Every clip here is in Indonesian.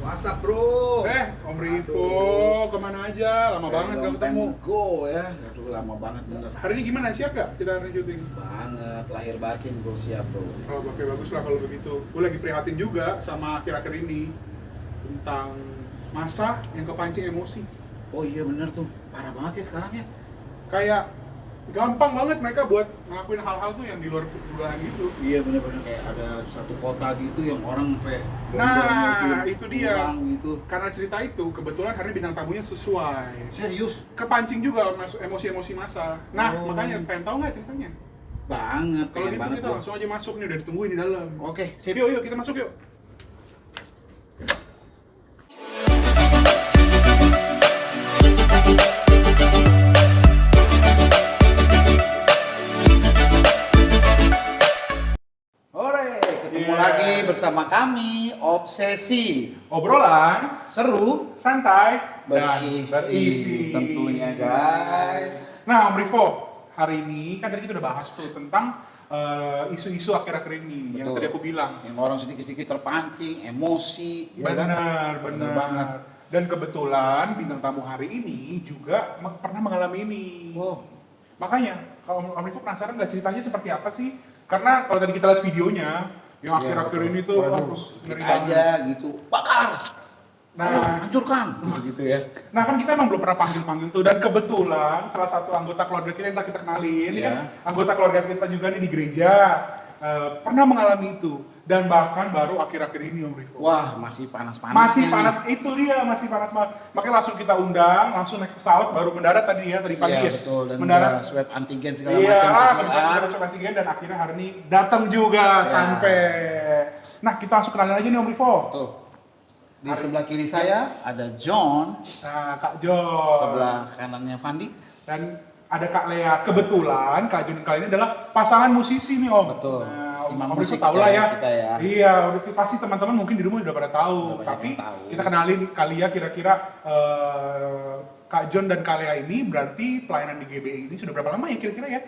WhatsApp bro. Om Rivo, kemana aja? Lama banget gak ketemu. Go ya, aduh lama banget bener. Hari ini gimana? Siap gak kita hari syuting? Banget, lahir batin bro, siap bro. Oh, oke, bagus lah kalau begitu. Gue lagi prihatin juga sama akhir-akhir ini tentang masa yang kepancing emosi. Oh iya bener tuh, parah banget ya sekarang ya. Kayak gampang banget mereka buat ngelakuin hal-hal tuh yang di luar dugaan gitu. Iya bener-bener kayak ada satu kota gitu yang orang sampai Nah, itu dia. gitu. Karena cerita itu, kebetulan hari ini bintang tamunya sesuai. Serius? Kepancing juga emosi-emosi masa. Nah, Oh. makanya pengen tahu nggak ceritanya? Banget, Kalau pengen gitu banget kita gua. langsung aja masuk nih, udah ditungguin di dalam. Oke, sip. Yuk, kita masuk yuk. Ore, ketemu Iya. lagi bersama kami, Obsesi. Obrolan, Seru, santai, dan berisi tentunya guys. Nah, Om Rivo, hari ini kan tadi kita udah bahas tuh tentang isu-isu akhir-akhir ini yang Betul. tadi aku bilang. Yang orang sedikit-sedikit terpancing, emosi, ya kan? Benar, Bener banget. Dan kebetulan bintang tamu hari ini juga pernah mengalami ini. Wow. Makanya, kalau Om Rivo penasaran nggak ceritanya seperti apa sih? Karena kalau tadi kita lihat videonya, yang akhir-akhir Iya, ini tuh, waduh, waduh, ngeri kita banget. aja gitu, bakar, Nah, hancurkan, gitu ya. Nah kan kita emang belum pernah panggil-panggil tuh, dan kebetulan salah satu anggota keluarga kita yang kita kenalin, ini Iya. kan anggota keluarga kita juga nih di gereja, pernah mengalami itu, dan bahkan baru akhir-akhir ini Om Rivo. Wah, masih panas-panas. Masih panas, itu dia, masih panas banget. Makanya langsung kita undang, langsung naik pesawat, baru mendarat tadi pagi Iya ya. betul, dan Mendarat, udah swab antigen segala iya, macam kita PCR. swab antigen, dan akhirnya hari ini datang juga Ya. sampai. Nah kita langsung kenalin aja nih Om Rivo. Tuh, di sebelah kiri saya ada John, Nah Kak Jo. sebelah kanannya Fandi. Dan ada Kak Lea. Kebetulan Kak Jun kali ini adalah pasangan musisi nih Om. Betul. Nah, Imam Om Rivo musik tahu lah ya. kita ya. Iya, udah pasti teman-teman mungkin di rumah udah pada tahu. Udah banyak Tapi yang tahu. kita kenalin kali ya kira-kira Kak John dan Kak Lea ini berarti pelayanan di GBI ini sudah berapa lama ya kira-kira ya?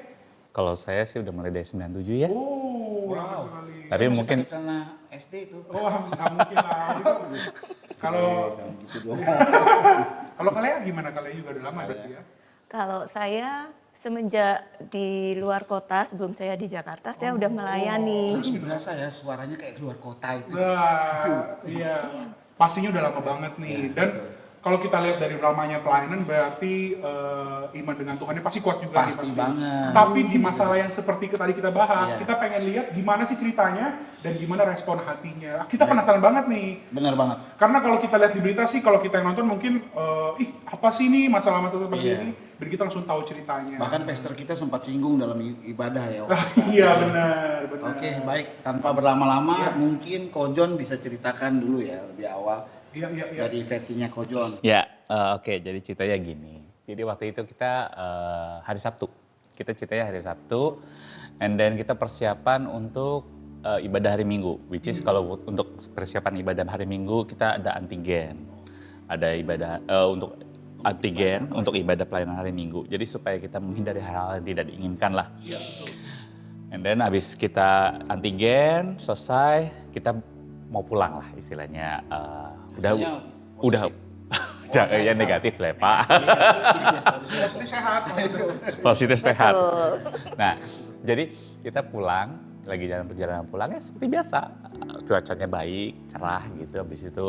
Kalau saya sih udah mulai dari 97 ya. Oh, lama Wow. sekali. Tapi Saya masih mungkin- pakai celana SD itu. Oh, nggak mungkin lah. Kalau Jangan gitu dong. kalau Kak Lea gimana? Kak Lea juga udah lama berarti ya? Kalau saya semenjak di luar kota, sebelum saya di Jakarta, saya udah melayani. Langsung berasa ya suaranya kayak luar kota itu. Nah, iya. Pastinya udah lama banget nih. Dan kalau kita lihat dari ramanya pelayanan berarti iman dengan Tuhannya pasti kuat juga nih, Pasti banget. Tapi di masalah yang seperti tadi kita bahas, Iya. kita pengen lihat gimana sih ceritanya dan gimana respon hatinya. Kita penasaran banget nih. Bener banget. Karena kalau kita lihat di berita sih, kalau kita yang nonton mungkin, ih apa sih ini masalah-masalah seperti Iya. ini, biar kita langsung tahu ceritanya. Bahkan pastor kita sempat singgung dalam ibadah ya. Ah, iya benar. Oke, baik. Tanpa berlama-lama, Iya. mungkin Kojon bisa ceritakan dulu ya lebih awal Iya. dari versinya Kojon. Ya, oke. Jadi ceritanya gini. Jadi waktu itu kita hari Sabtu. Kita ceritanya hari Sabtu, and then kita persiapan untuk ibadah hari Minggu. Which is kalau untuk persiapan ibadah hari Minggu kita ada antigen. Ada ibadah untuk antigen untuk ibadah pelayanan hari Minggu. Jadi supaya kita menghindari hal-hal yang tidak diinginkan lah. Iya, betul. And then habis kita antigen selesai, kita mau pulang lah istilahnya. Hasilnya Udah jangan yang negatif lah Pak. Maksudnya sehat. Positif sehat. Betul. Nah, jadi kita pulang, lagi jalan perjalanan pulang ya seperti biasa. Cuacanya baik, cerah gitu. Habis itu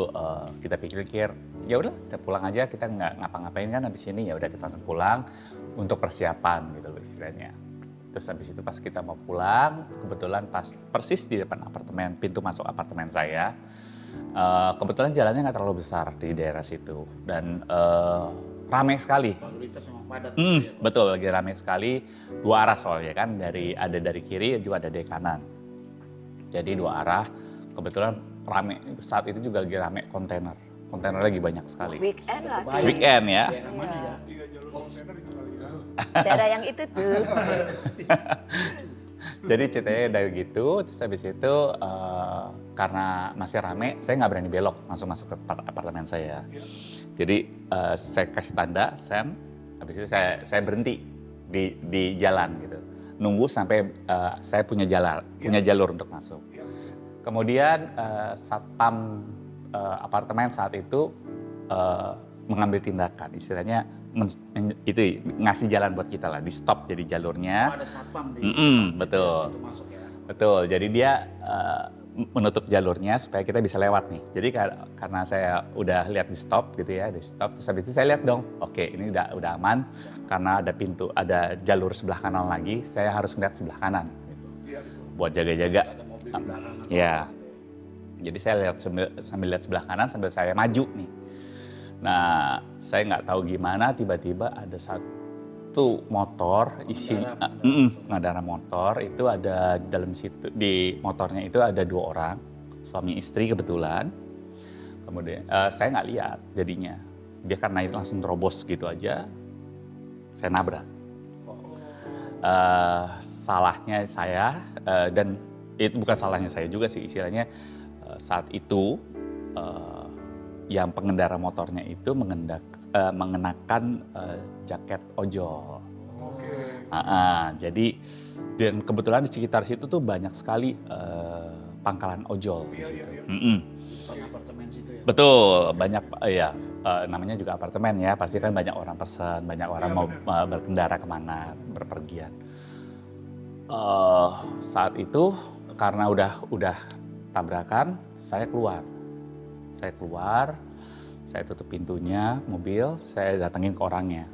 kita pikir-pikir, ya udah kita pulang aja, kita nggak ngapa-ngapain kan habis ini, ya udah kita langsung pulang untuk persiapan gitu loh istilahnya. Terus habis itu pas kita mau pulang, kebetulan pas persis di depan apartemen, pintu masuk apartemen saya, kebetulan jalannya nggak terlalu besar di daerah situ dan ramai sekali. Lalu lintas sama padat. Betul, lagi ramai sekali, dua arah soalnya kan, ada dari kiri juga ada dari kanan. Jadi dua arah, kebetulan ramai, saat itu juga lagi ramai kontainer lagi banyak sekali. Weekend lah. Kebayang. Weekend ya. Daerah mana ya? Iya, jalur kontainer itu kali ya. Daerah yang itu tuh. Jadi ceritanya dari gitu, terus habis itu karena masih rame, saya nggak berani belok, langsung masuk ke apartemen saya. Iya. Jadi saya kasih tanda, send, habis itu saya berhenti di jalan gitu. Nunggu sampai saya punya jalur untuk masuk. Iya. Kemudian satpam apartemen saat itu mengambil tindakan, istilahnya itu ngasih jalan buat kita lah, di stop jadi jalurnya. Ada satpam di betul. itu masuk ya. Betul, jadi dia menutup jalurnya supaya kita bisa lewat nih. Jadi karena saya udah lihat di stop gitu ya, di stop, terus habis itu saya lihat dong, oke ini udah aman karena ada pintu, ada jalur sebelah kanan lagi, saya harus ngeliat sebelah kanan Iya, betul. buat jaga-jaga. Ada mobil di belakang. Ya, jadi saya lihat sambil lihat sebelah kanan sambil saya maju nih. Nah, saya nggak tahu gimana tiba-tiba ada satu motor isi pengendara motor itu ada dalam situ, di motornya itu ada 2 orang, suami istri kebetulan. Kemudian saya nggak lihat jadinya, dia karena itu langsung terobos gitu aja, saya nabrak. Salahnya saya dan itu bukan salahnya saya juga sih, istilahnya saat itu yang pengendara motornya itu mengenakan jaket ojol. Jadi dan kebetulan di sekitar situ tuh banyak sekali pangkalan ojol di situ. Apartemen situ ya. Betul, banyak namanya juga apartemen ya, pasti kan banyak orang pesan, banyak orang mau berkendara kemana, berpergian. Saat itu karena udah tabrakan, saya keluar, saya tutup pintunya mobil, saya datengin ke orangnya.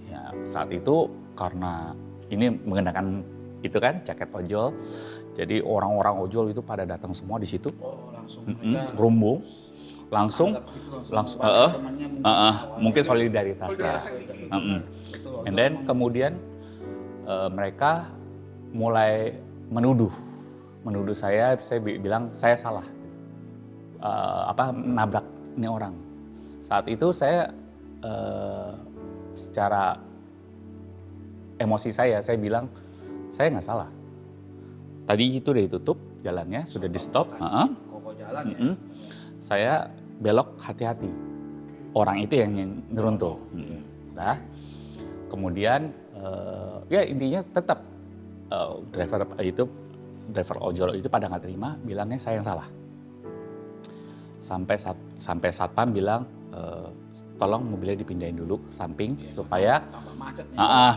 Ya, saat itu karena ini mengenakan itu kan jaket ojol, jadi orang-orang ojol itu pada datang semua di situ. Oh, langsung Rumbung, langsung, temannya mungkin solidaritas lah. And then kemudian mereka mulai menuduh saya bilang saya salah, nabrak ini orang. Saat itu saya secara emosi saya bilang saya nggak salah. Tadi itu udah ditutup jalannya, sudah di stop. Koko jalan ya. Saya belok hati-hati. Orang itu yang nyeruntuh. Nah, kemudian ya intinya tetap driver ojol itu pada nggak terima, bilangnya saya yang salah. Sampai satpam bilang tolong mobilnya dipindahin dulu ke samping supaya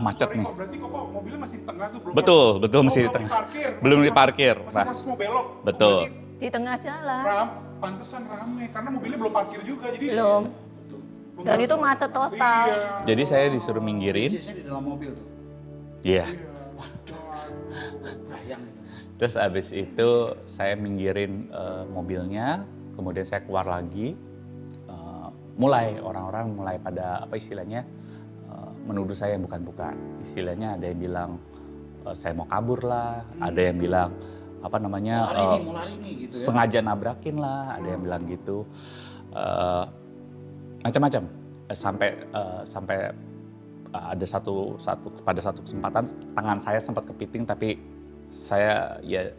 macet nih. Berarti kok mobilnya masih di tengah tuh belum? Betul masih di tengah. Belum diparkir. Masih mau belok. Betul. Di tengah jalan. Pantesan rame karena mobilnya belum parkir juga jadi. Belum. Dan itu macet total. Iya. Jadi saya disuruh minggirin. Bisnisnya di dalam mobil tuh. Iya. Bayang itu. Terus abis itu saya minggirin mobilnya, kemudian saya keluar lagi. Mulai orang-orang mulai pada apa istilahnya menuduh saya yang bukan-bukan. Istilahnya ada yang bilang saya mau kabur lah, ada yang bilang gitu ya. Sengaja nabrakin lah, ada yang bilang gitu. Macam-macam. Sampai ada pada satu kesempatan tangan saya sempat kepiting tapi saya ya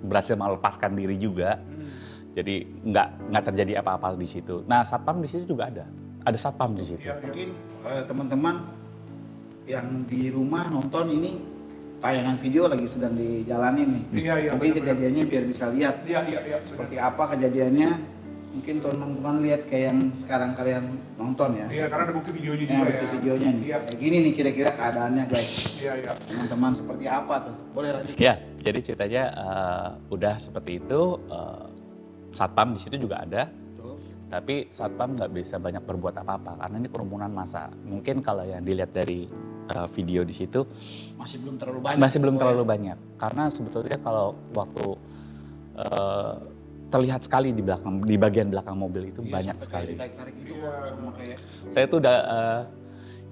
berhasil melepaskan diri juga. Jadi nggak terjadi apa-apa di situ. Nah, satpam di situ juga ada satpam di situ. Mungkin teman-teman yang di rumah nonton ini tayangan video lagi sedang dijalanin nih. Iya, mungkin kejadiannya biar bisa lihat Iya. seperti apa kejadiannya. Mungkin teman-teman lihat kayak yang sekarang kalian nonton ya. Iya, karena ada bukti videonya Ya, juga bukti videonya nih. Iya. Kayak gini nih kira-kira keadaannya guys. Iya. Teman-teman seperti apa tuh? Boleh lanjut. Ya, jadi ceritanya udah seperti itu. Satpam di situ juga ada. Betul. Tapi satpam nggak bisa banyak berbuat apa-apa karena ini kerumunan massa. Mungkin kalau yang dilihat dari video di situ Masih belum terlalu banyak. masih belum terlalu banyak. Karena sebetulnya kalau waktu terlihat sekali di bagian belakang mobil itu banyak sekali. Tarik gitu sama kayak. Saya tuh udah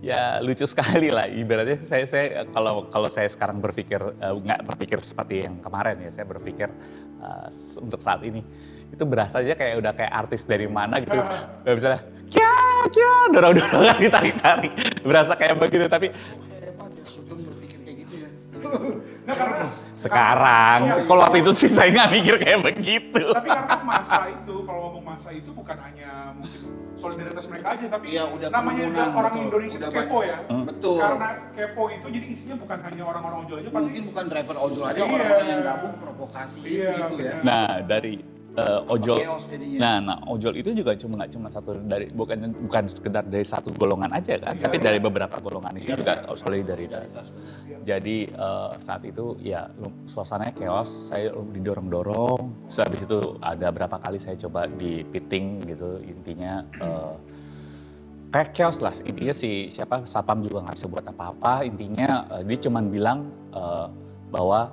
ya lucu sekali lah. Ibaratnya saya kalau saya sekarang berpikir nggak berpikir seperti yang kemarin ya. Saya berpikir untuk saat ini itu berasa aja kayak udah kayak artis dari mana gitu. Misalnya kia dorong-dorongan ditarik-tarik. Berasa kayak begitu tapi Hebat ya, Sugeng berpikir kayak gitu ya. sekarang kalau waktu itu sih saya nggak mikir kayak begitu. Tapi karena masa itu, kalau ngomong masa itu bukan hanya mungkin solidaritas mereka aja, tapi Iya, udah namanya kerumunan, orang betul. Indonesia Udah kepo ya. Betul. Karena kepo itu jadi isinya bukan hanya orang-orang ojol aja, pasti Mungkin bukan driver ojol aja, Iya. orang-orang yang gabung provokasi Iya, gitu ya. Nah ojol. Chaos jadinya. Nah, ojol itu juga nggak cuma satu dari bukan sekedar dari satu golongan aja kan, tapi dari beberapa golongan itu juga solidaritas. Jadi saat itu ya suasananya chaos, saya didorong-dorong. Terus habis itu ada berapa kali saya coba dipiting gitu, intinya kayak chaos lah. Intinya satpam juga nggak bisa buat apa-apa. Intinya dia cuman bilang bahwa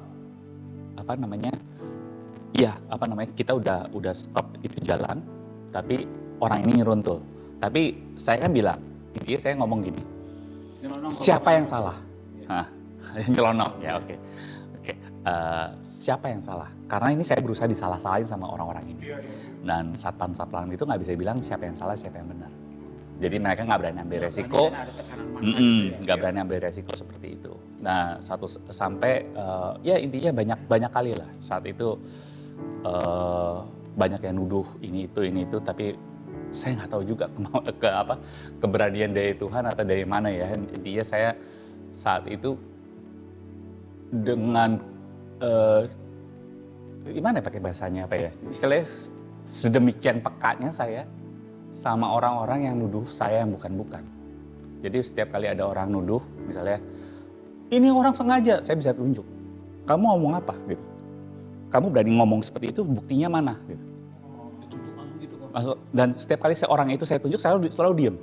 kita udah stop itu jalan, tapi orang ini nyeruntul. Tapi saya kan bilang, intinya saya ngomong gini, siapa yang salah? Nah, nyelonong ya, oke. Siapa yang salah? Karena ini saya berusaha disalah-salahin sama orang-orang ini. Dan satpam-satpam itu nggak bisa bilang siapa yang salah, siapa yang benar. Jadi mereka nggak berani ambil resiko, nggak berani ambil resiko seperti itu. Nah, sampai ya intinya banyak kali lah saat itu banyak yang nuduh ini itu, tapi saya nggak tahu juga keberanian dari Tuhan atau dari mana ya. Intinya saya saat itu dengan gimana pakai bahasanya apa ya? Istilahnya sedemikian pekatnya saya sama orang-orang yang nuduh saya yang bukan-bukan. Jadi setiap kali ada orang nuduh, misalnya, ini orang sengaja, saya bisa tunjuk. Kamu ngomong apa? Gitu. Kamu berani ngomong seperti itu, buktinya mana? Gitu. Ditunjuk langsung gitu kok. Dan setiap kali orang itu saya tunjuk, selalu diem.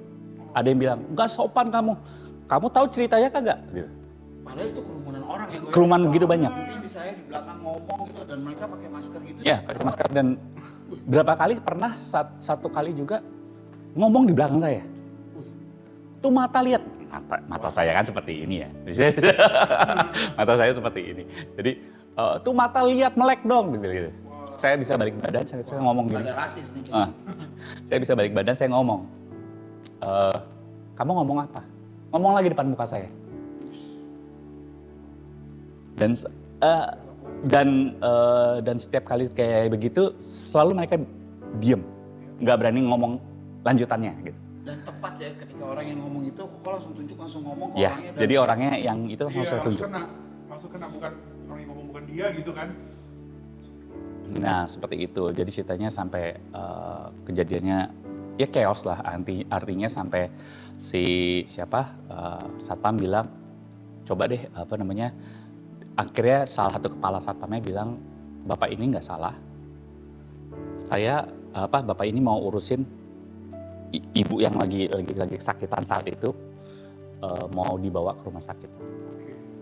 Ada yang bilang, nggak sopan kamu. Kamu tahu ceritanya kagak? Gitu. Padahal itu kerumunan orang ya. Kerumunan gitu banyak. Mungkin di saya di belakang ngomong gitu dan mereka pakai masker gitu. Ya, pakai masker. Dan berapa kali pernah satu kali juga ngomong di belakang saya. Tuh mata lihat, mata saya kan seperti ini ya. Mata saya seperti ini. Jadi tuh mata lihat melek dong gitu. Saya bisa balik badan, saya ngomong gini. Ada rasis nih. Saya bisa balik badan, saya ngomong. Kamu ngomong apa? Ngomong lagi depan muka saya. Dan setiap kali kayak begitu selalu mereka diem, nggak berani ngomong lanjutannya gitu. Dan tepat ya ketika orang yang ngomong itu kok langsung tunjuk langsung ngomong ke Ya, orangnya. jadi orangnya yang itu langsung saya tunjuk. Langsung kena bukan orang yang ngomong bukan dia gitu kan. Nah seperti itu, jadi ceritanya sampai kejadiannya ya chaos lah, artinya sampai satpam bilang coba deh akhirnya salah satu kepala satpamnya bilang bapak ini nggak salah, bapak ini mau urusin ibu yang lagi kesakitan saat itu, mau dibawa ke rumah sakit.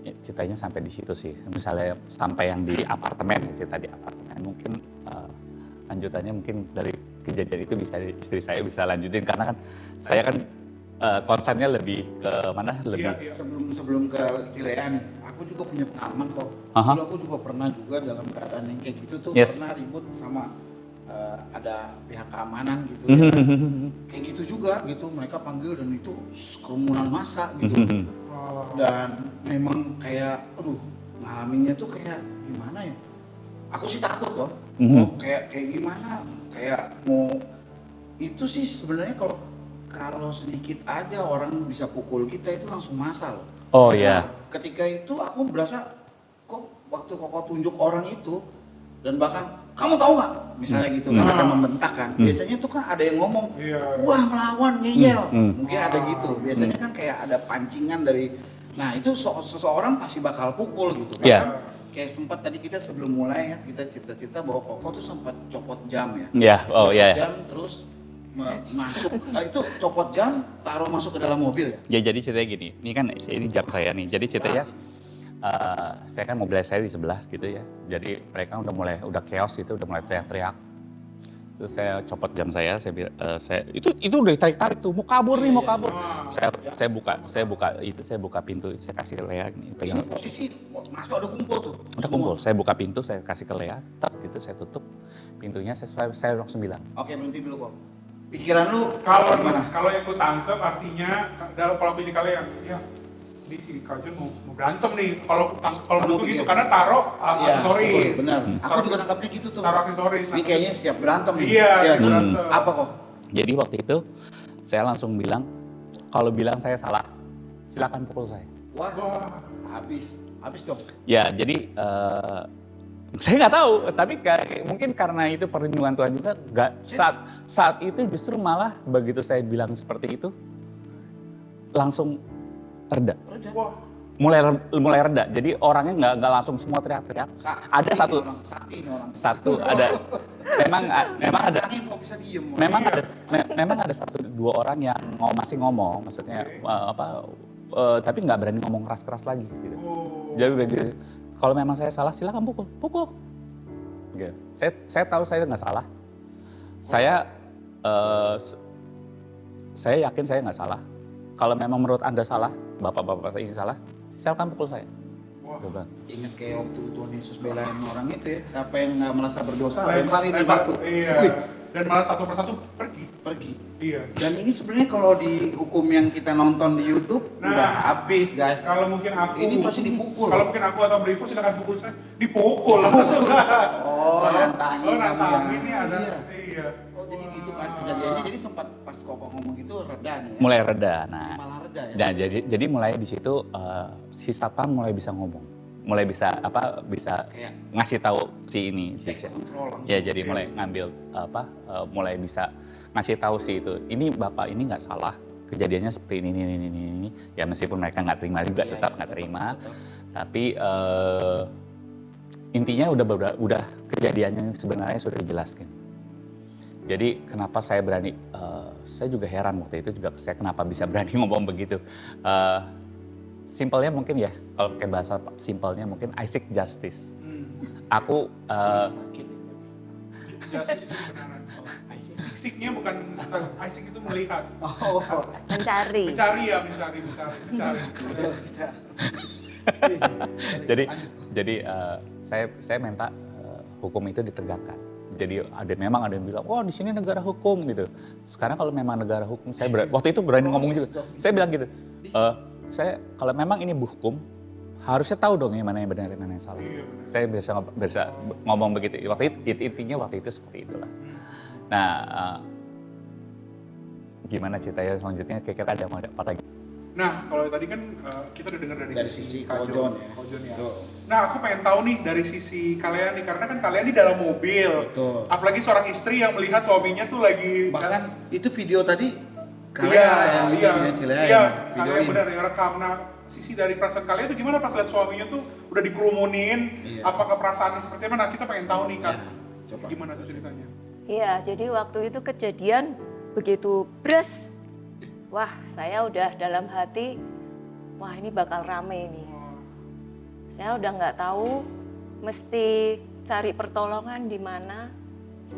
Ya, ceritanya sampai di situ sih. Misalnya sampai yang di apartemen, cerita di apartemen, mungkin lanjutannya mungkin dari kejadian itu bisa istri saya bisa lanjutin karena kan saya kan konsennya lebih ke mana lebih. Iya. Sebelum ke Cilea nih, aku juga punya pengalaman kok. Dulu aku juga pernah juga dalam keadaan yang kayak gitu tuh pernah ribut sama ada pihak keamanan gitu ya. Kayak gitu juga gitu, mereka panggil dan itu kerumunan massa gitu. Dan memang kayak ngalaminnya tuh kayak gimana ya, aku sih takut kok. Kayak gimana, kayak mau itu sih sebenarnya kalau sedikit aja orang bisa pukul kita itu langsung massa loh. Oh iya. Ketika itu aku berasa kok waktu kok tunjuk orang itu dan bahkan kamu tahu nggak misalnya gitu kan ada membentak kan, biasanya tuh kan ada yang ngomong wah melawan ngeyel, mungkin ada gitu biasanya kan kayak ada pancingan dari, nah itu seseorang pasti bakal pukul gitu kan. Kayak sempat tadi kita sebelum mulai ya kita cerita-cerita bahwa Koko tuh sempat copot jam ya. Jam terus masuk, itu copot jam taruh masuk ke dalam mobil ya. Ya jadi ceritanya gini, ini jam saya nih, jadi ceritanya saya kan mobil saya di sebelah gitu ya, jadi mereka udah chaos gitu, udah mulai teriak-teriak. Terus saya copot jam saya itu udah ditarik-tarik tuh, mau kabur. Saya buka pintu, saya kasih ke Lea nih, pegang. Ini posisi masuk ada kumpul tuh. Udah kumpul, saya buka pintu, saya kasih ke Lea, gitu saya tutup pintunya, saya langsung bilang. Oke, berhenti dulu kok. Pikiran lu kalau yang gue tangkep artinya kalau pilih kalian ya ini si Kajun mau berantem nih kalau menurut gitu karena taruh aksesoris. Benar. Aku juga nangkapnya gitu tuh. Taruh aksesoris. Ini kayaknya siap berantem nih. Iya. Terus apa kok? Jadi waktu itu saya langsung bilang kalau bilang saya salah silakan pukul saya. Wah. Habis dong. Ya jadi Saya nggak tahu, tapi mungkin karena itu perlindungan Tuhan juga. Saat itu justru malah begitu saya bilang seperti itu, langsung reda. Wah. Mulai reda. Jadi orangnya nggak langsung semua teriak-teriak. Ada satu ada. Memang ada. Memang ada 1-2 orang yang masih ngomong, maksudnya tapi nggak berani ngomong keras-keras lagi. Gitu. Jadi begitu. Kalau memang saya salah, silakan pukul. Gitu. Saya tahu saya nggak salah. Saya yakin saya nggak salah. Kalau memang menurut Anda salah, bapak-bapak ini salah, silakan pukul saya. Wah, ingat kayak waktu Tuhan Yesus belain orang itu ya, siapa yang nggak merasa berdosa, lemparin di batu. Iya. Dan malah satu persatu pergi. Iya. Dan ini sebenarnya kalau di hukum yang kita nonton di YouTube udah habis, guys. Kalau mungkin aku ini pasti dipukul. Kalau mungkin aku atau Brivo silakan pukul saya. Dipukul. Nantangin ini ada. Iya. Oh, jadi gitu kan kejadiannya. Jadi sempat pas Koko ngomong gitu reda nih ya. Mulai reda. Nah, malah reda ya. Nah, jadi mulai di situ si satpam mulai bisa ngomong. Mulai bisa kayak ngasih tahu si ya jadi mulai ngambil mulai bisa ngasih tahu si itu, ini bapak ini nggak salah, kejadiannya seperti ini ya, meskipun mereka nggak terima juga, tetap nggak terima. Tapi intinya udah kejadiannya sebenarnya sudah dijelaskan. Jadi kenapa saya berani, saya juga heran waktu itu juga, saya kenapa bisa berani ngomong begitu. Simpelnya mungkin ya, kalau pakai bahasa simpelnya mungkin I seek justice. Aku justice itu kebenaran. Seek-nya bukan I seek itu melihat. Mencari. Jadi saya minta hukum itu ditegakkan. Jadi memang ada yang bilang, wah di sini negara hukum gitu. Sekarang kalau memang negara hukum, waktu itu berani ngomong juga. Saya bilang gitu. Saya kalau memang ini hukum, harusnya tahu dong yang mana yang benar, yang mana yang salah. Saya bisa ngomong begitu. Intinya waktu itu seperti itulah. Nah, gimana ceritanya selanjutnya? Kira-kira ada apa lagi? Nah, kalau tadi kan kita udah dengar dari sisi Kojon ya. Nah, aku pengen tahu nih dari sisi kalian nih, karena kan kalian di dalam mobil. Betul. Apalagi seorang istri yang melihat suaminya tuh lagi. Bahkan itu video tadi. Iya, videoin. Benar ya, rekam. Nah, sisi dari perasaan kalian itu gimana pas lihat suaminya tuh udah dikerumunin? Iya. Apakah perasaannya seperti apa? Nah, kita pengen tahu nih, Kak. Coba. Gimana tuh ceritanya? Iya, jadi waktu itu kejadian begitu bres. Wah, saya udah dalam hati, wah ini bakal rame nih. Saya udah nggak tahu mesti cari pertolongan di mana.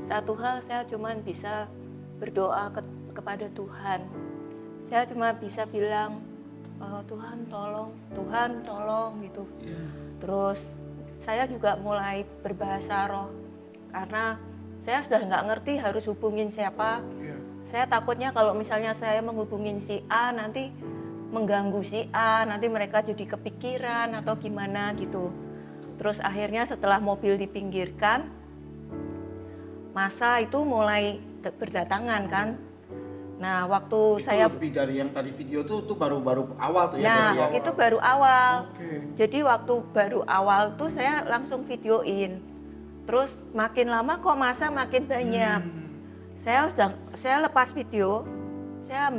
Satu hal saya cuman bisa berdoa kepada Tuhan. Saya cuma bisa bilang, Tuhan tolong gitu. Terus saya juga mulai berbahasa roh karena saya sudah nggak ngerti harus hubungin siapa. Saya takutnya kalau misalnya saya menghubungin si A nanti mengganggu si A, nanti mereka jadi kepikiran atau gimana gitu. Terus akhirnya setelah mobil dipinggirkan, masa itu mulai berdatangan kan. Nah, waktu itu saya lebih dari yang tadi video tuh baru awal tuh ya. Nah, itu baru awal. Jadi waktu baru awal tuh saya langsung videoin. Terus makin lama kok masa makin banyak. Saya lepas video, saya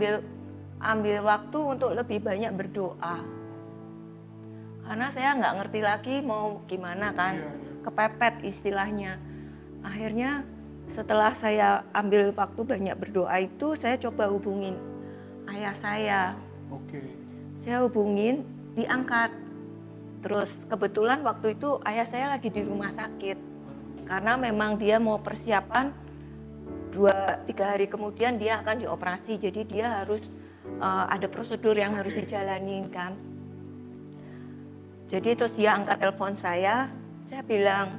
ambil waktu untuk lebih banyak berdoa. Karena saya nggak ngerti lagi mau gimana kan, kepepet istilahnya. Akhirnya setelah saya ambil waktu banyak berdoa itu, saya coba hubungin ayah saya. Saya hubungin, diangkat. Terus kebetulan waktu itu ayah saya lagi di rumah sakit. Karena memang dia mau persiapan 2-3 hari kemudian dia akan dioperasi. Jadi dia harus ada prosedur yang harus dijalanin kan. Jadi terus dia angkat telepon saya bilang,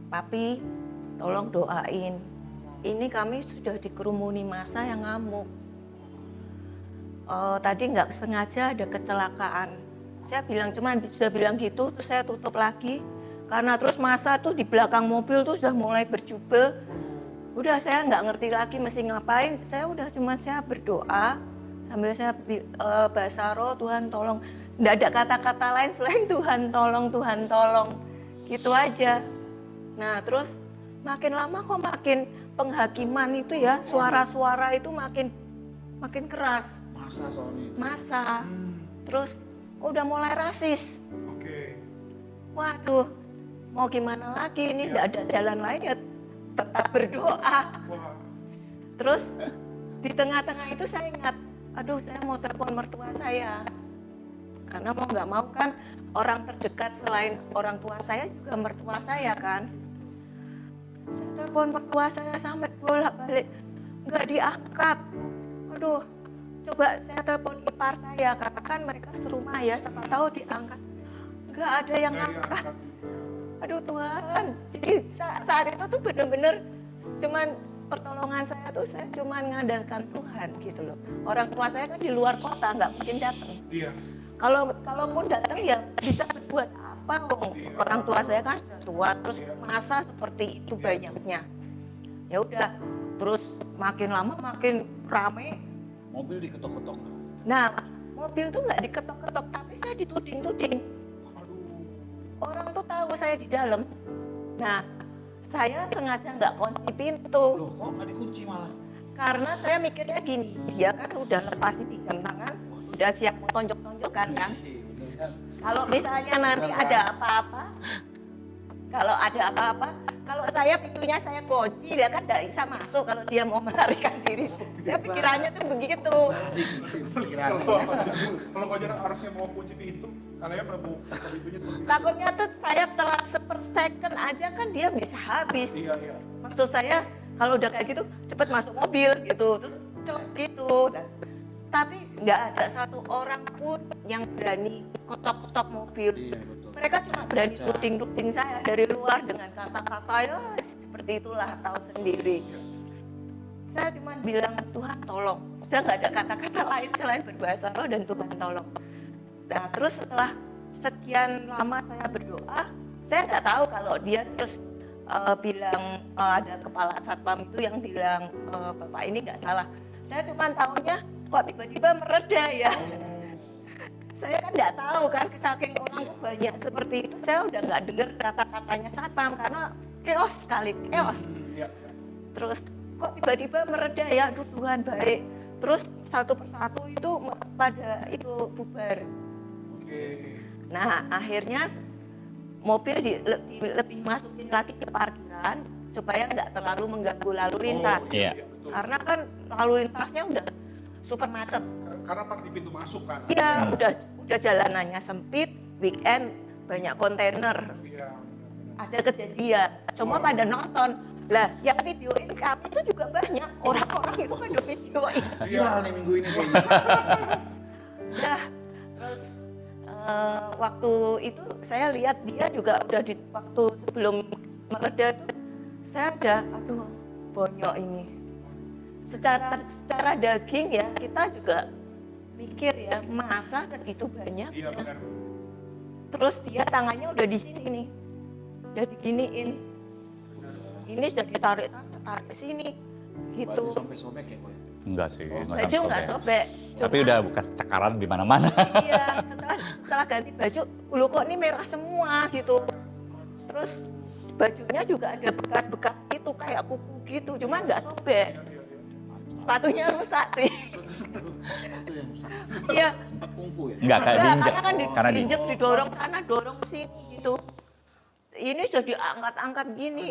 Papi, tolong doain. Ini kami sudah dikerumuni massa yang ngamuk. Tadi nggak sengaja ada kecelakaan. Saya bilang sudah bilang gitu, terus saya tutup lagi. Karena terus massa tuh di belakang mobil tuh sudah mulai berjubel. Udah saya nggak ngerti lagi mesti ngapain. Saya berdoa sambil saya bahasa roh, Tuhan tolong. Nggak ada kata-kata lain selain Tuhan tolong, Tuhan tolong. Gitu aja. Nah terus makin lama kok makin penghakiman itu ya, suara-suara itu makin keras. Masa soalnya itu. Masa. Terus udah mulai rasis. Oke. Waduh, mau gimana lagi, ini tidak ada jalan lain ya tetap berdoa. Wah. Terus di tengah-tengah itu saya ingat, aduh saya mau telepon mertua saya. Karena mau nggak mau kan orang terdekat selain orang tua saya juga mertua saya kan. Saya telepon mertua saya sampai bolak-balik, nggak diangkat. Aduh, coba saya telepon ipar saya, karena kan mereka serumah ya, siapa tahu diangkat. Nggak ada yang angkat. Aduh Tuhan, jadi saat itu tuh bener-bener cuman pertolongan saya tuh saya cuman ngandalkan Tuhan gitu loh. Orang tua saya kan di luar kota, nggak mungkin datang. Iya. Kalaupun datang ya bisa buat apa? Orang tua saya kan sudah tua, terus masa seperti itu banyaknya. Ya udah, terus makin lama makin rame. Mobil diketok-ketok. Nah, mobil tuh nggak diketok-ketok, tapi saya dituding-tuding. Orang tuh tahu saya di dalam. Nah, saya sengaja nggak kunci pintu. Loh, kok nggak dikunci malah? Karena saya mikirnya gini, dia kan udah lepas di jam tangan, udah siap mau tonjok-tonjokan kan. Bener kan? Kalau misalnya nanti ada apa-apa, kalau saya pintunya saya kunci, dia kan tidak bisa masuk kalau dia mau melarikan diri. Saya pikirannya tuh begitu. Balik pikirannya. Kalau Fajar harusnya mau kunci pintu, kalian pernah buka pintunya seperti itu? Takutnya tuh saya telat sepersecond aja kan dia bisa habis. Iya, iya. Maksud saya kalau udah kayak gitu cepet masuk mobil gitu, terus celek gitu. Tapi nggak ada satu orang pun yang berani ketok-ketok mobil. Iya, betul. Mereka cuma berani tuding-tuding saya dari luar dengan kata-kata ya seperti itulah, tahu sendiri. Saya cuma bilang Tuhan tolong. Sudah nggak ada kata-kata lain selain berbahasa roh dan Tuhan tolong. Nah terus setelah sekian lama saya berdoa, saya nggak tahu kalau dia terus bilang ada kepala satpam itu yang bilang Bapak ini nggak salah. Saya cuma tahunya kok tiba-tiba mereda ya. Saya kan nggak tahu kan, saking orang tuh banyak seperti itu, saya udah nggak dengar kata-katanya satpam karena chaos sekali, chaos. Terus kok tiba-tiba mereda ya, aduh Tuhan baik. Terus satu persatu itu pada itu bubar. Nah akhirnya mobil lebih masukin lagi ke parkiran supaya nggak terlalu mengganggu lalu lintas. Karena kan lalu lintasnya udah super macet. Karena pas di pintu masuk kan. Iya, udah jalanannya sempit, weekend banyak kontainer. Iya. Ada kejadian, semua pada nonton. Lah, yang videoin kami itu juga banyak orang-orang itu pada videoin. Viral nih minggu ini kayaknya. Nah, terus waktu itu saya lihat dia juga udah di waktu sebelum mereda tuh saya udah aduh bonyok ini. Secara daging ya kita juga mikir ya masa segitu banyak. Iya benar. Terus dia tangannya udah di sini nih, udah diginiin. Ini sudah ditarik sana, tarik ke sini, gitu. Baju sampai sobek ya kok ya? Enggak sih, Baju nggak sobek. Tapi udah bekas cakaran di mana-mana. Iya, setelah ganti baju, lu kok ini merah semua gitu. Terus bajunya juga ada bekas-bekas itu kayak kuku gitu, cuman nggak sobek. Sepatunya rusak sih. Kok sepatu yang rusak? Iya. Sempat kungfu ya? Enggak, kayak diinjek. Karena kan diinjek, didorong sana, dorong sini gitu. Ini sudah diangkat-angkat gini.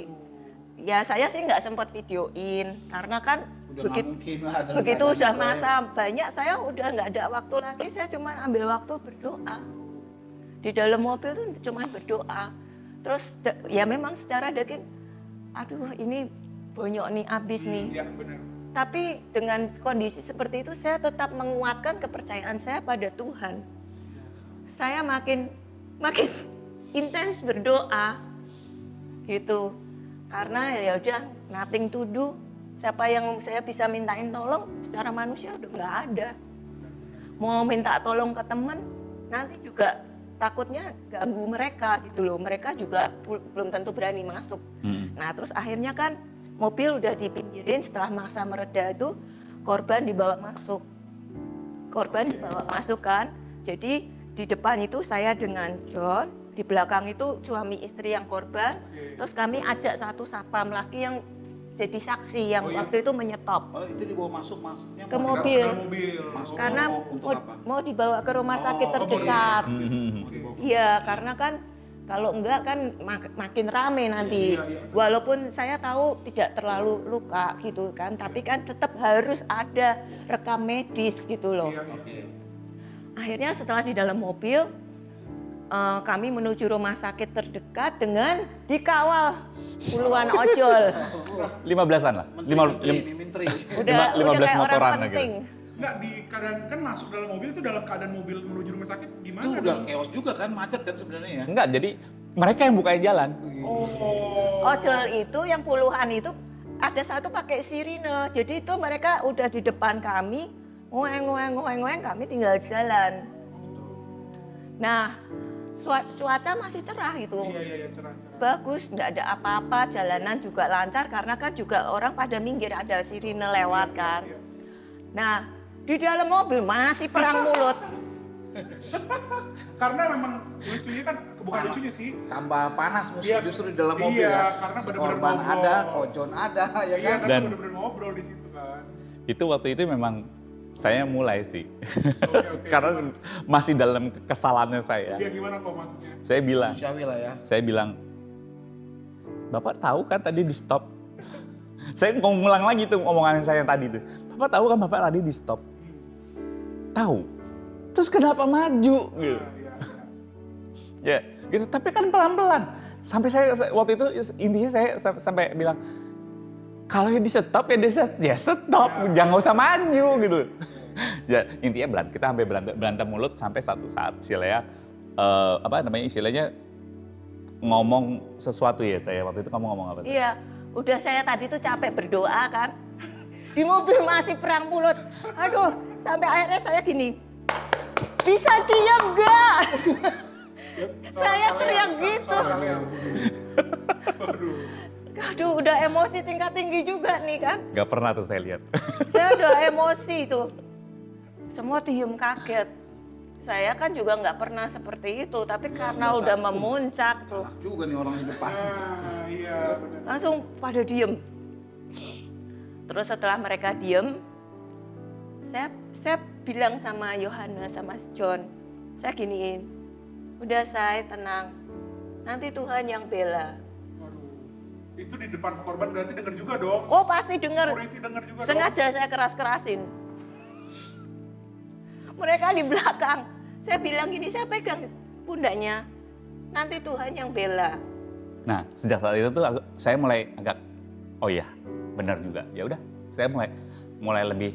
Ya saya sih nggak sempat videoin karena kan Udah begitu udah masa banyak saya udah nggak ada waktu lagi, saya cuma ambil waktu berdoa. Di dalam mobil tuh cuma berdoa. Terus ya memang secara daging, aduh ini bonyok nih, abis nih. Iya benar. Tapi dengan kondisi seperti itu saya tetap menguatkan kepercayaan saya pada Tuhan. Saya makin intens berdoa gitu. Karena ya udah nothing to do. Siapa yang saya bisa mintain tolong secara manusia udah nggak ada. Mau minta tolong ke teman nanti juga takutnya ganggu mereka gitu loh. Mereka juga belum tentu berani masuk. Nah terus akhirnya kan mobil udah dipinggirin, setelah masa mereda itu korban dibawa masuk. Korban dibawa masuk kan. Jadi di depan itu saya dengan John, Di belakang itu suami istri yang korban, terus kami ajak satu satpam lagi yang jadi saksi yang waktu itu menyetop. Oh, itu dibawa masuk maksudnya Ke mobil. Masuk Karena untuk apa? mau dibawa ke rumah sakit terdekat. Iya, karena kan kalau enggak kan makin rame nanti. Walaupun saya tahu tidak terlalu luka gitu kan, tapi kan tetap harus ada rekam medis gitu loh. Akhirnya setelah di dalam mobil, kami menuju rumah sakit terdekat dengan dikawal puluhan ojol. 15-an lah. Menteri. Udah 15 kayak motoran orang lagi. penting. Enggak, di keadaan kan masuk dalam mobil itu dalam keadaan mobil menuju rumah sakit gimana? Itu udah chaos juga kan, macet kan sebenarnya ya. Enggak, jadi mereka yang bukain jalan. Ojol itu yang puluhan itu ada satu pakai sirine. Jadi itu mereka udah di depan kami, ngoeng, kami tinggal jalan. Nah, cuaca masih cerah gitu. Iya, cerah. Bagus, nggak ada apa-apa, jalanan juga lancar karena kan juga orang pada minggir, ada sirine lewat kan. Nah, di dalam mobil masih perang mulut. Karena memang lucunya kan, bukan lucunya sih. Tambah panas musuh justru di dalam mobil iya, ya. karena Korban ada, kojon ada ya Iya, kan. dan bener-bener ngobrol di situ kan. Itu waktu itu memang saya mulai sih. Oke. Karena masih dalam kesalahannya saya. Iya, gimana kok maksudnya? Saya bilang, Manusiawi lah ya. saya bilang, Bapak tahu kan tadi di stop? Saya mau ngulang lagi tuh omongan saya yang tadi tuh. Bapak tahu kan Bapak tadi di stop? Tahu. Terus kenapa maju? Gitu. Ya, gitu. Tapi kan pelan-pelan. Sampai saya waktu itu intinya saya sampai bilang, kalau di stop ya stop, jangan usah maju gitu. Ya intinya kita sampai berantem mulut sampai satu saat si Lea istilahnya ngomong sesuatu ya. Saya waktu itu kamu ngomong apa? Iya, udah saya tadi tuh capek berdoa kan. Di mobil masih perang mulut. Aduh, sampai akhirnya saya gini. Bisa diam gak? Saya teriak gitu. Aduh, udah emosi tingkat tinggi juga nih kan. Gak pernah tuh saya lihat. Saya udah emosi tuh. Semua diem kaget. Saya kan juga nggak pernah seperti itu, tapi karena udah memuncak tuh. Galak juga nih orang di depan. Iya. Langsung pada diem. Terus setelah mereka diem, saya bilang sama Yohana sama John, saya giniin, udah saya tenang, nanti Tuhan yang bela. Waduh, itu di depan korban berarti dengar juga dong? Oh pasti dengar, Juga sengaja dong. Saya keras-kerasin. Mereka di belakang, saya bilang gini, saya pegang pundaknya, nanti Tuhan yang bela. Nah sejak saat itu tuh saya mulai agak, oh iya benar juga. Ya udah, saya mulai lebih,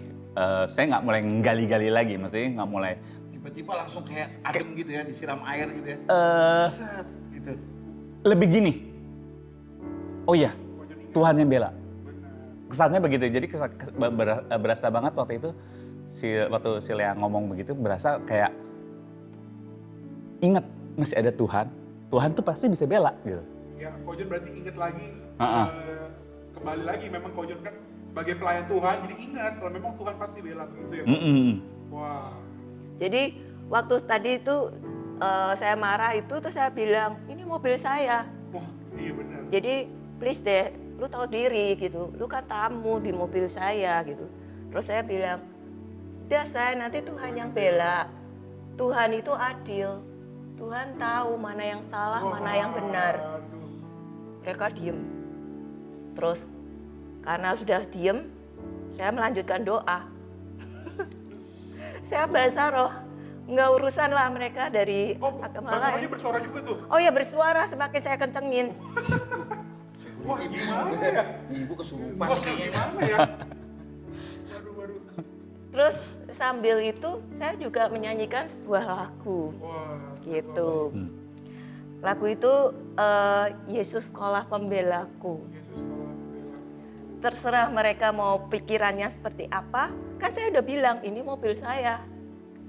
saya nggak mulai gali-gali lagi, maksudnya nggak mulai Tiba-tiba langsung kayak adem gitu ya, disiram air gitu ya. Set gitu. Lebih gini, oh iya Tuhan yang bela. Kesannya begitu, jadi berasa banget waktu itu waktu si Lea ngomong begitu, berasa kayak ingat masih ada Tuhan tuh pasti bisa bela gitu. Ya, Kojon berarti ingat lagi, kembali lagi memang Kojon kan sebagai pelayan Tuhan, jadi ingat kalau memang Tuhan pasti bela begitu ya. Wah. Jadi waktu tadi itu saya marah itu terus saya bilang, ini mobil saya. Wah, iya benar. Jadi please deh, lu tahu diri gitu, lu kan tamu di mobil saya gitu. Terus saya bilang, udah saya nanti Tuhan yang bela. Tuhan itu adil. Tuhan tahu mana yang salah, mana yang benar. Mereka diem. Terus karena sudah diem, saya melanjutkan doa. Saya bahasa roh, nggak urusan lah mereka dari agama lain. Bersuara juga tuh? Oh ya bersuara, semakin saya kencengin. Wah gimana ya? Ibu kesurupan kayaknya. Gimana ya? Waduh. Terus sambil itu saya juga menyanyikan sebuah lagu. Wah, gitu. Lagu itu Yesus Sekolah Pembelaku. Terserah mereka mau pikirannya seperti apa. Kan saya udah bilang ini mobil saya.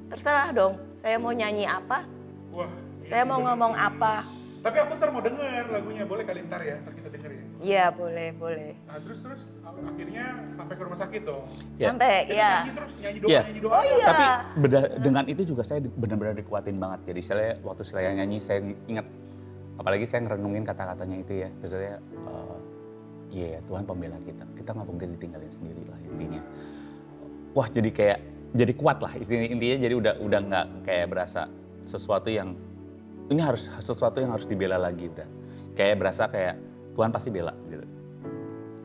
Terserah dong. Saya mau nyanyi apa. Wah, saya mau ngomong apa. Tapi aku ntar mau denger lagunya, boleh kali ntar ya, ntar kita denger ya? Iya boleh. Nah terus akhirnya sampai ke rumah sakit dong? Ya. Sampai, ya. Nyanyi terus, nyanyi doa. Oh iya. Tapi dengan itu juga saya benar-benar dikuatin banget. Jadi waktu saya nyanyi, saya ingat apalagi saya ngerenungin kata-katanya itu ya, maksudnya iya Tuhan pembela kita nggak mungkin ditinggalin sendiri lah intinya. Wah jadi kuat lah intinya, jadi udah nggak kayak berasa sesuatu yang harus dibela lagi, udah kayak berasa kayak Tuhan pasti bela gitu.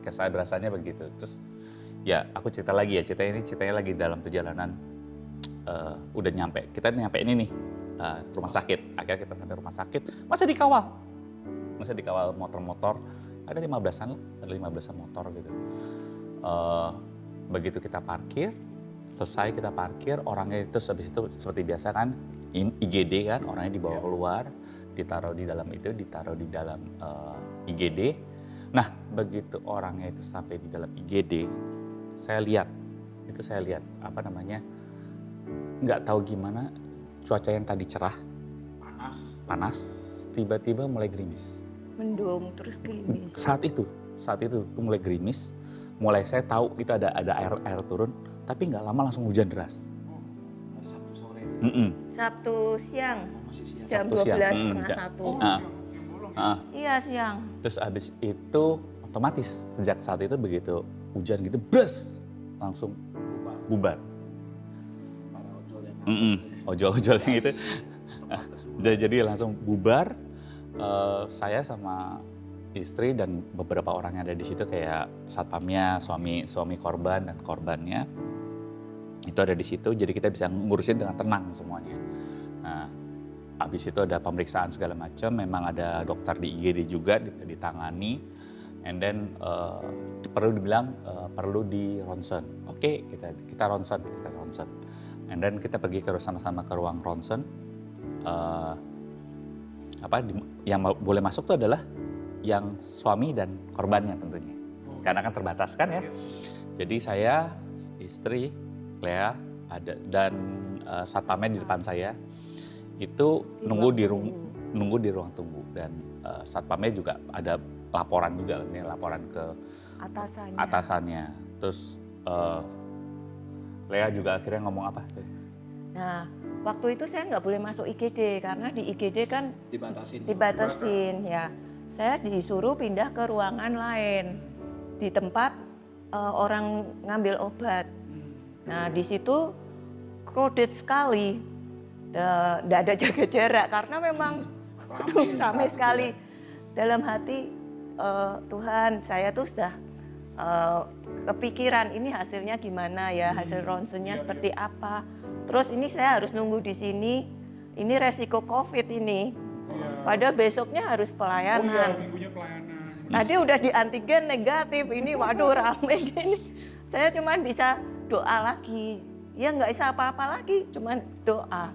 Kayak saya berasanya begitu. Terus ya aku cerita lagi ya, ceritanya lagi dalam perjalanan udah kita nyampe ini nih rumah sakit. Akhirnya kita sampai rumah sakit, masa dikawal motor-motor, ada 15-an lah, ada 15-an motor gitu. Begitu kita parkir, selesai kita parkir, orangnya itu habis itu seperti biasa kan, IGD kan, orangnya dibawa keluar, ditaruh di dalam IGD. Nah, begitu orangnya itu sampai di dalam IGD, saya lihat nggak tahu gimana, cuaca yang tadi cerah, panas, tiba-tiba mulai gerimis. Mendung terus gerimis. Saat itu mulai gerimis, mulai saya tahu itu ada air turun, tapi nggak lama langsung hujan deras. Hari Sabtu sore. Sabtu siang. Masih siang. Jam Sabtu siang. 12:30. Iya siang. Terus abis itu otomatis sejak saat itu begitu hujan gitu, bres langsung bubar. Para ojol yang Ojol-ojol yang itu. Jadi langsung bubar. Saya sama istri dan beberapa orang yang ada di situ kayak satpamnya, suami korban dan korbannya itu ada di situ. Jadi kita bisa ngurusin dengan tenang semuanya. Nah, habis itu ada pemeriksaan segala macam. Memang ada dokter di IGD juga ditangani. And then perlu di ronsen. Oke, kita ronsen. And then kita pergi sama-sama ke ruang ronsen. Yang boleh masuk itu adalah yang suami dan korbannya tentunya. Karena kan terbatas kan ya. Jadi saya, istri, Lea, dan satpamnya di depan saya itu nunggu di ruang tunggu, dan satpamnya juga ada laporan ke atasannya. Terus Lea juga akhirnya ngomong apa? Nah, waktu itu saya nggak boleh masuk IGD karena di IGD kan dibatasin ya. Saya disuruh pindah ke ruangan lain di tempat orang ngambil obat. Nah, di situ crowded sekali, tidak ada jaga jarak karena memang ramai sekali. Dalam hati Tuhan, saya tuh sudah kepikiran ini hasilnya gimana ya, hasil ronsennya seperti apa. Terus ini saya harus nunggu di sini, ini resiko COVID ini. Padahal besoknya harus pelayanan. Oh iya, minggunya pelayanan. Tadi udah di antigen negatif, ini waduh rame gini. Saya cuma bisa doa lagi, ya nggak bisa apa-apa lagi, cuma doa.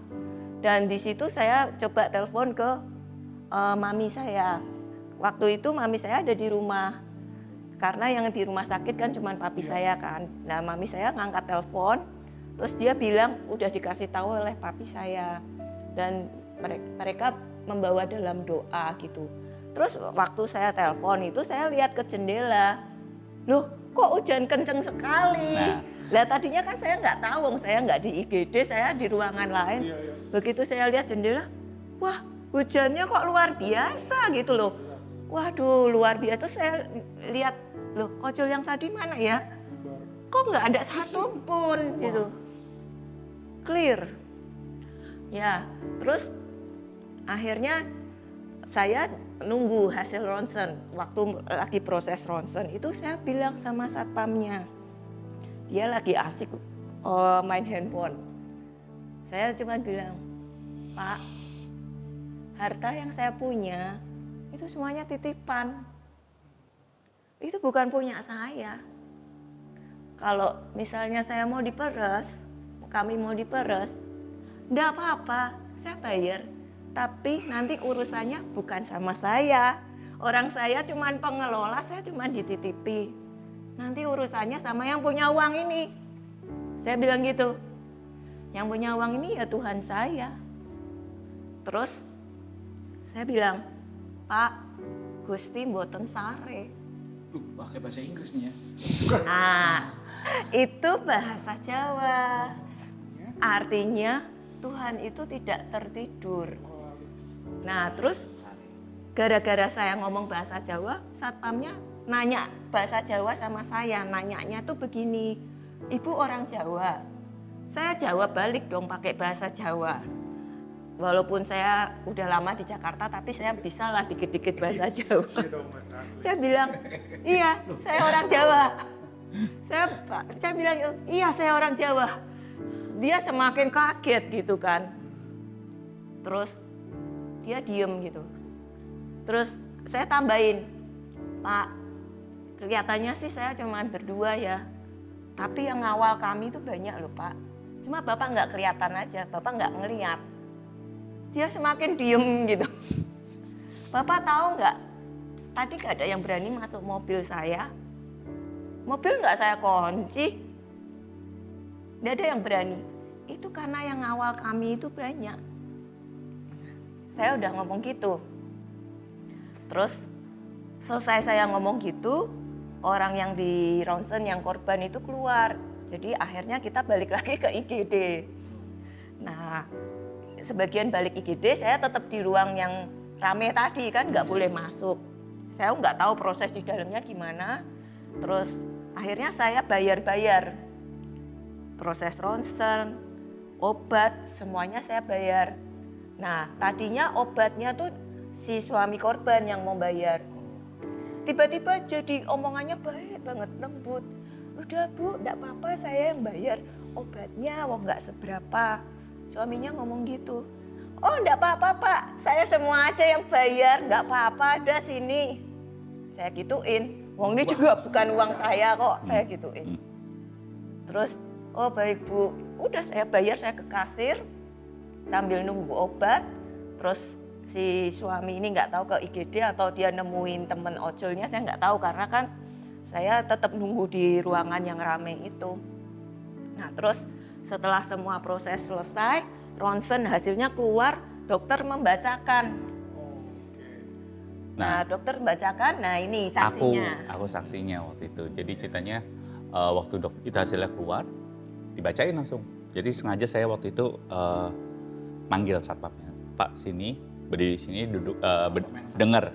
Dan di situ saya coba telepon ke mami saya. Waktu itu mami saya ada di rumah, karena yang di rumah sakit kan cuma papi saya kan. Nah mami saya ngangkat telepon, terus dia bilang udah dikasih tahu oleh papi saya, dan mereka membawa dalam doa gitu. Terus waktu saya telepon itu saya lihat ke jendela, loh kok hujan kenceng sekali. Lah tadinya kan saya nggak tahu, saya nggak di IGD, saya di ruangan lain. Begitu saya lihat jendela, wah hujannya kok luar biasa gitu loh. Waduh luar biasa. Terus saya lihat, loh ojol yang tadi mana ya? Kok nggak ada satupun gitu. Clear. Ya, terus akhirnya saya nunggu hasil ronsen. Waktu lagi proses ronsen itu saya bilang sama satpamnya, dia lagi asik main handphone. Saya cuma bilang, Pak, harta yang saya punya itu semuanya titipan. Itu bukan punya saya. Kalau misalnya saya mau diperes, kami mau diperes, enggak apa-apa, saya bayar. Tapi nanti urusannya bukan sama saya. Orang saya cuma pengelola, saya cuma dititipi. Nanti urusannya sama yang punya uang ini. Saya bilang gitu. Yang punya uang ini ya Tuhan saya. Terus saya bilang, Pak, Gusti mboten sare. Pakai bahasa Inggris nih ya. Nah, itu bahasa Jawa. Artinya Tuhan itu tidak tertidur. Nah, terus gara-gara saya ngomong bahasa Jawa, satpamnya nanya bahasa Jawa sama saya. Nanyanya tuh begini, Ibu orang Jawa. Saya jawab balik dong pakai bahasa Jawa. Walaupun saya udah lama di Jakarta, tapi saya bisa lah dikit-dikit bahasa Jawa. Saya bilang, iya, saya orang Jawa. Saya bilang, iya, saya orang Jawa. Dia semakin kaget gitu kan. Terus dia diem gitu. Terus saya tambahin, Pak, kelihatannya sih saya cuma berdua ya. Tapi yang ngawal kami itu banyak loh Pak. Cuma Bapak nggak kelihatan aja, Bapak nggak ngeliat. Dia semakin diem gitu. Bapak tahu nggak, tadi nggak ada yang berani masuk mobil saya. Mobil nggak saya kunci. Nggak ada yang berani. Itu karena yang ngawal kami itu banyak. Saya udah ngomong gitu. Terus selesai saya ngomong gitu, orang yang di ronsen yang korban itu keluar. Jadi akhirnya kita balik lagi ke IGD. Nah, sebagian balik IGD saya tetap di ruang yang rame tadi kan nggak boleh masuk. Saya nggak tahu proses di dalamnya gimana. Terus akhirnya saya bayar-bayar. Proses ronsen, obat, semuanya saya bayar. Nah, tadinya obatnya tuh si suami korban yang mau bayar. Tiba-tiba jadi omongannya baik banget, lembut. Udah Bu, enggak apa-apa saya yang bayar obatnya, wong enggak seberapa. Suaminya ngomong gitu. Oh enggak apa-apa Pak, saya semua aja yang bayar, enggak apa-apa, ada sini. Saya gituin, wong ini juga bukan uang saya kok, saya gituin. Terus, oh baik Bu, udah saya bayar, saya ke kasir sambil nunggu obat. Terus si suami ini nggak tahu ke IGD atau dia nemuin temen ojolnya, saya nggak tahu karena kan saya tetap nunggu di ruangan yang ramai itu. Nah terus setelah semua proses selesai, ronsen hasilnya keluar, dokter membacakan. Nah dokter membacakan, nah ini saksinya. Aku saksinya waktu itu. Jadi ceritanya waktu itu hasilnya keluar, dibacain langsung. Jadi sengaja saya waktu itu manggil satpamnya, Pak sini, berdiri di sini, duduk, dengar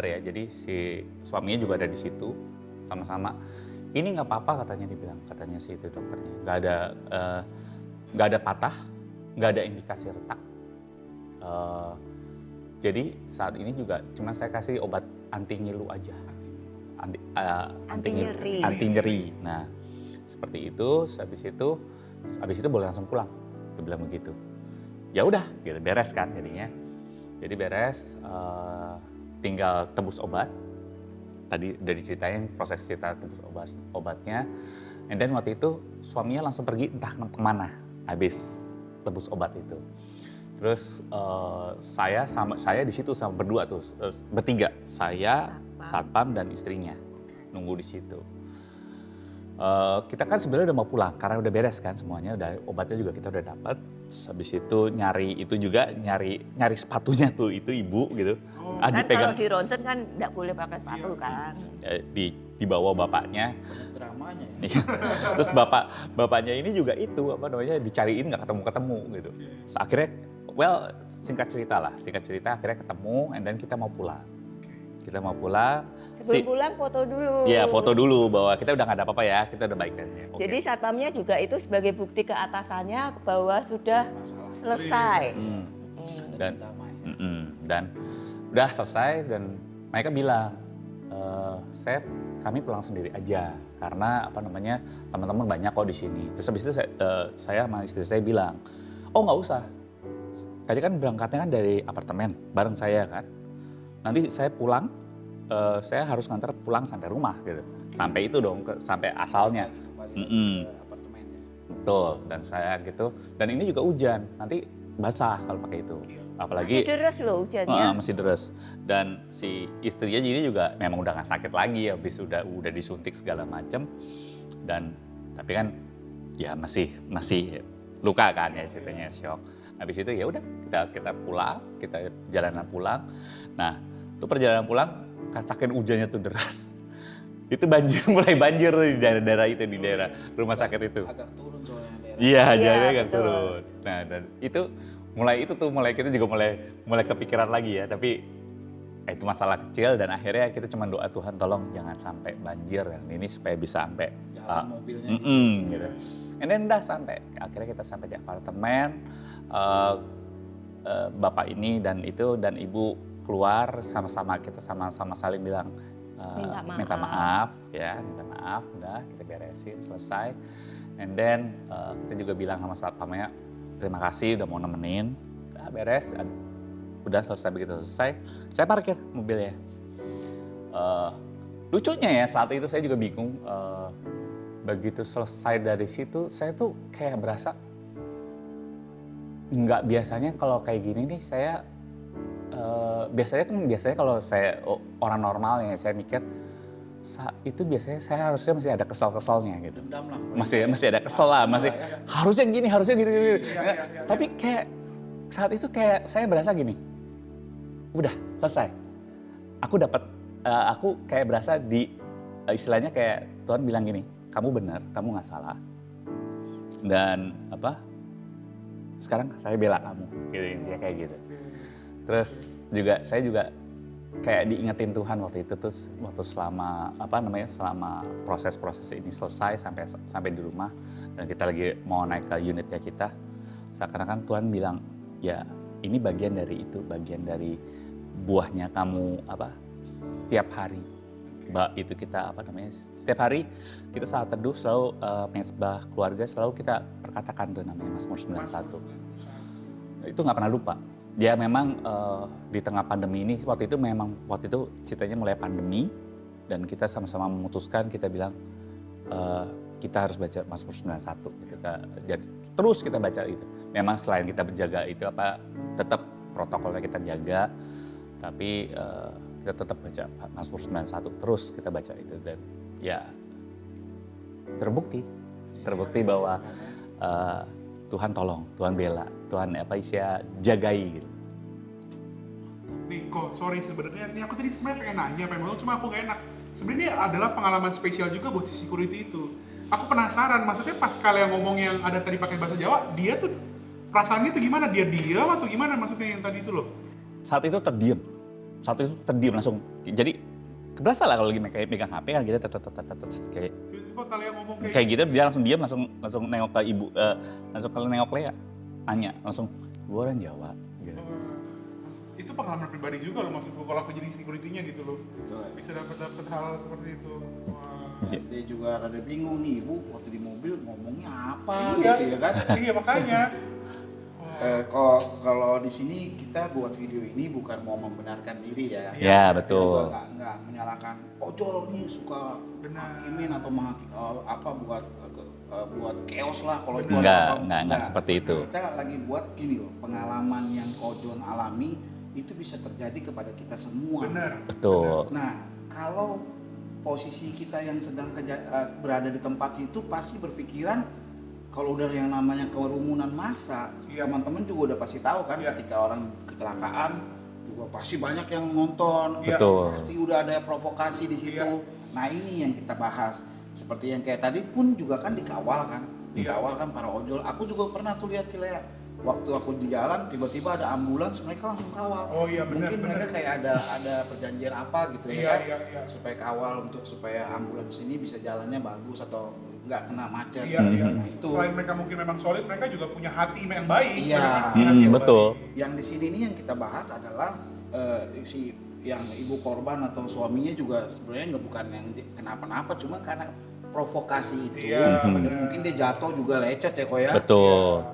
ya. Jadi si suaminya juga ada di situ, sama-sama. Ini nggak apa-apa katanya si itu dokternya. Nggak ada patah, nggak ada indikasi retak. Jadi saat ini juga cuma saya kasih obat anti ngilu aja, anti nyeri. Nah seperti itu. Habis itu boleh langsung pulang. Dia bilang begitu. Ya udah, gitu, beres kan jadinya. Jadi beres, tinggal tebus obat. Tadi udah diceritain proses cerita tebus obatnya. And then waktu itu suaminya langsung pergi entah kemana habis tebus obat itu. Terus saya di situ sama berdua tuh, bertiga. Saya, satpam dan istrinya nunggu di situ. Kita kan sebenarnya udah mau pulang karena udah beres kan semuanya, obatnya juga kita udah dapat. Habis itu nyari sepatunya tuh itu ibu gitu. Kan kalau di ronsen kan nggak boleh pakai sepatu kan. Dibawa bapaknya. Dramanya ya. Iya. Terus bapaknya ini juga itu dicariin nggak ketemu gitu. Akhirnya singkat cerita akhirnya ketemu, and then kita mau pulang. Sebelum pulang foto dulu. Iya, foto dulu bahwa kita udah nggak ada apa-apa ya, kita udah baik kan. Okay. Jadi satpamnya juga itu sebagai bukti ke atasannya bahwa sudah selesai. Dan udah selesai dan mereka bilang, kami pulang sendiri aja karena teman-teman banyak kok di sini. Terus habis itu saya sama istri saya bilang, oh nggak usah. Tadi kan berangkatnya kan dari apartemen bareng saya kan. Nanti saya pulang, saya harus nganter pulang sampai rumah gitu. Sampai itu dong, sampai asalnya. Betul, dan saya gitu. Dan ini juga hujan, nanti basah kalau pakai itu. Apalagi masih deres loh hujannya. Masih deres. Dan si istrinya jadi juga memang udah gak sakit lagi, habis udah disuntik segala macem. Dan tapi kan ya masih luka kan ya, ceritanya shock. Habis itu ya udah kita pulang, kita jalanan pulang. Nah, itu perjalanan pulang, saking hujannya tuh deras. Itu mulai banjir di daerah itu, di daerah rumah sakit itu. Agak turun soalnya daerah. Iya, jalannya agak turun. Nah, dan itu mulai kita juga mulai kepikiran lagi ya, tapi itu masalah kecil dan akhirnya kita cuma doa Tuhan tolong jangan sampai banjir dan ini supaya bisa sampai jalan mobilnya gitu. And then udah sampai, akhirnya kita sampai di apartemen, bapak ini dan ibu keluar sama-sama, kita sama-sama saling bilang minta maaf, udah kita beresin, selesai. And then kita juga bilang sama satpamnya terima kasih udah mau nemenin, udah beres, udah selesai. Begitu selesai, saya parkir mobilnya. Lucunya ya saat itu saya juga bingung, begitu selesai dari situ saya tuh kayak berasa nggak biasanya kalau kayak gini nih saya biasanya kalau saya orang normal ya saya mikir itu biasanya saya harusnya masih ada kesel-keselnya gitu. Dendam lah. Masih ada kesel lah, masih harusnya gini. Tapi kayak saat itu kayak saya berasa gini. Udah selesai. Aku kayak berasa di istilahnya kayak Tuhan bilang gini, kamu benar, kamu nggak salah. Dan sekarang saya bela kamu, gitu ya kayak gitu. Terus saya juga kayak diingetin Tuhan waktu itu terus waktu selama proses ini selesai sampai di rumah dan kita lagi mau naik ke unitnya kita, seakan-akan Tuhan bilang ya ini bagian dari itu, bagian dari buahnya kamu setiap hari. Itu kita setiap hari kita saat teduh selalu mesbah keluarga selalu kita perkatakan tuh namanya Mazmur 91. Itu nggak pernah lupa. Dia memang di tengah pandemi ini waktu itu ceritanya mulai pandemi dan kita sama-sama memutuskan kita bilang kita harus baca Mazmur 91 gitu. Jadi terus kita baca itu. Memang selain kita menjaga itu tetap protokolnya kita jaga, tapi kita tetap baca Mazmur 91 terus kita baca itu dan ya terbukti bahwa Tuhan tolong, Tuhan bela, Tuhan jagai gitu. Nih kok, sorry sebenarnya ini aku tadi sebenarnya pengen nanya, cuma aku gak enak. Sebenarnya adalah pengalaman spesial juga buat si security itu. Aku penasaran, maksudnya pas kalian ngomong yang ada tadi pakai bahasa Jawa, dia tuh perasaannya tuh gimana? Dia diam atau gimana maksudnya yang tadi itu loh? Saat itu terdiam langsung. Jadi keberasa lah kalau lagi megang HP kan kita kayak kalian ngomong kayak gitu dia langsung diam langsung nengok ke ibu langsung nengok Lea tanya langsung gue orang Jawa gitu. Itu pengalaman pribadi juga loh maksud gue kalau aku jadi security-nya gitu loh. Betul. Bisa dapat hal seperti itu. Dia juga rada bingung nih ibu waktu di mobil ngomongnya apa gitu ya kan. Iya makanya. Kalau di sini kita buat video ini bukan mau membenarkan diri ya. Ya betul. Nggak menyalahkan ojol nih suka hakimin atau buat chaos lah kalau itu. Enggak seperti itu. Kita lagi buat gini loh, pengalaman yang Kojon alami itu bisa terjadi kepada kita semua. Benar. Betul. Nah kalau posisi kita yang sedang berada di tempat situ pasti berpikiran kalau udah yang namanya kerumunan massa, teman-teman juga udah pasti tahu kan ketika orang kecelakaan juga pasti banyak yang nonton. Betul. Pasti udah ada provokasi di situ. Nah ini yang kita bahas. Seperti yang kayak tadi pun juga kan dikawal kan para ojol. Aku juga pernah tuh lihat Cilea. Waktu aku di jalan tiba-tiba ada ambulans mereka langsung kawal. Oh iya benar. Mungkin mereka kayak ada perjanjian apa gitu ya kan. Iya. Supaya kawal supaya ambulans ini bisa jalannya bagus atau nggak kena macet. Iya. Nah, itu. Selain mereka mungkin memang solid, mereka juga punya hati yang baik. Iya. Betul. Yang di sini nih yang kita bahas adalah yang ibu korban atau suaminya juga sebenarnya bukan yang kenapa-napa, cuma karena provokasi itu. Iya, mungkin dia jatuh juga lecet ya kok ya. Betul.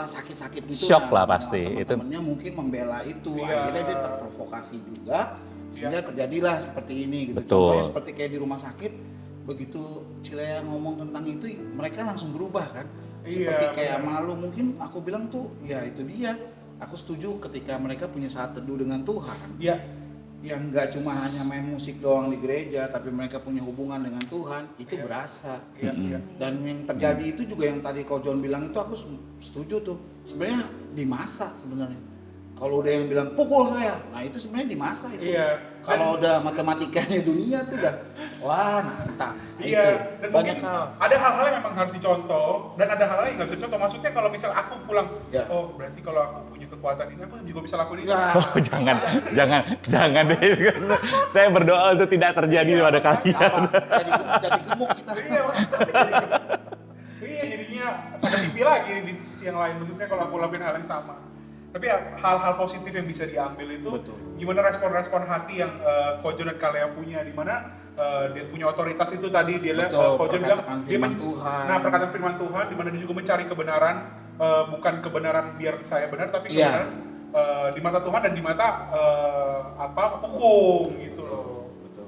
Sakit-sakit gitu. Shock lah pasti. Temen-temennya mungkin membela itu. Akhirnya dia terprovokasi juga. Sehingga terjadilah seperti ini gitu. Betul. Contohnya seperti kayak di rumah sakit. Begitu Cilea ngomong tentang itu, mereka langsung berubah kan. Seperti kayak malu, mungkin aku bilang tuh, ya itu dia. Aku setuju ketika mereka punya saat teduh dengan Tuhan. Iya. Yang nggak cuma hanya main musik doang di gereja, tapi mereka punya hubungan dengan Tuhan, itu berasa. Iya. Dan yang terjadi itu juga yang tadi Ko John bilang itu aku setuju tuh. Sebenarnya di masa sebenarnya. Kalau udah yang bilang pukul saya, nah itu sebenarnya di masa itu. Iya. Kalau udah matematikanya dunia tuh udah Wah, nantang. Iya, dan banyak mungkin hal. ada hal-hal yang memang harus dicontoh dan ada hal-hal yang nggak bisa dicontoh. Maksudnya kalau misal aku pulang, Ya. oh berarti kalau aku punya kekuatan ini, aku juga bisa lakuin itu. Ya. Oh, jangan deh. Saya berdoa untuk tidak terjadi pada kalian. Jadi gemuk kita. Iya, jadinya ada pipi lagi di sisi yang lain. Maksudnya kalau aku lakuin hal yang sama. Tapi ya, hal-hal positif yang bisa diambil itu, Betul. gimana respon-respon hati yang Kojo dan Kalea punya, di mana dia punya otoritas itu tadi, dia lihat Betul, Kojo bilang perkataan dia firman Tuhan. Nah, perkataan firman Tuhan, di mana dia juga mencari kebenaran, bukan kebenaran biar saya benar, tapi Iya. kebenaran di mata Tuhan dan di mata hukum gitu loh. Betul.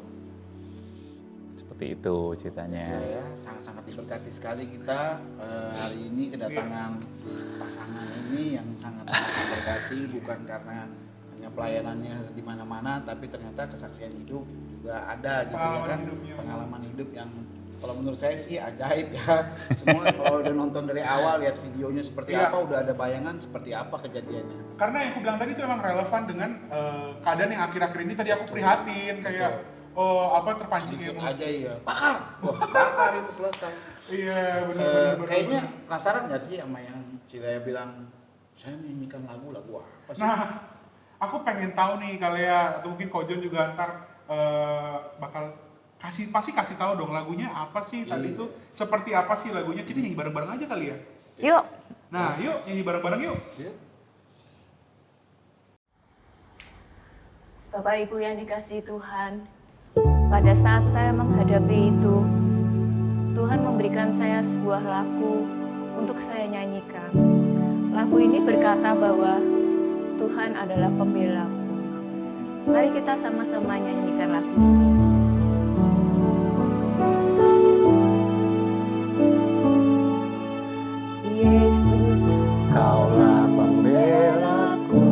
Seperti itu ceritanya. Saya sangat-sangat diberkati sekali kita hari ini kedatangan pasangan ini yang sangat-sangat diberkati, bukan karena hanya pelayanannya di mana-mana, tapi ternyata kesaksian hidup juga ada gitu ya kan, pengalaman hidup yang kalau menurut saya sih ajaib ya. Semua kalau udah nonton dari awal lihat videonya seperti Iya. apa, udah ada bayangan seperti apa kejadiannya. Karena yang aku bilang tadi itu emang relevan dengan keadaan yang akhir-akhir ini tadi aku prihatin kayak terpancing Sedikit emosi. aja ya, bakar, wah bakar itu selesai. Iya benar. Kayaknya penasaran nggak sih sama yang Cilea bilang saya menyanyikan lagu apa sih? Nah, aku pengen tahu nih Kalea atau mungkin Kojon juga ntar bakal pasti kasih tahu dong lagunya apa sih tadi itu, seperti apa sih lagunya, kita nyanyi bareng-bareng aja kali ya. Yuk. Nah, yuk nyanyi bareng-bareng yuk. Bapak Ibu yang dikasihi Tuhan, pada saat saya menghadapi itu, Tuhan memberikan saya sebuah lagu untuk saya nyanyikan. Lagu ini berkata bahwa Tuhan adalah pembelaku. Mari kita sama-sama nyanyikan lagu ini. Yesus, Kaulah pembelaku,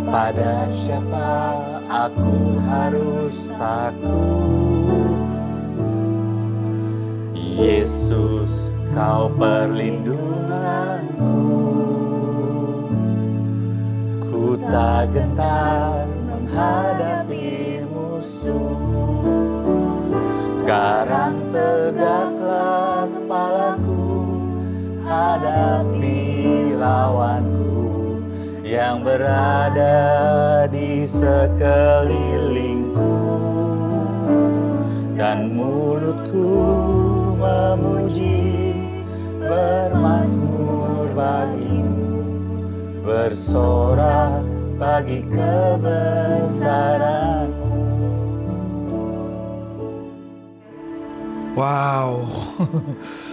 pada siapa aku harus takut. Yesus, Kau perlindunganku, ku tak gentar menghadapi musuh. Sekarang tegaklah kepalaku, hadapi lawanku yang berada di sekelilingku, dan mulutku memuji, bermazmur bagimu, bersorak bagi kebesaranmu. Wow.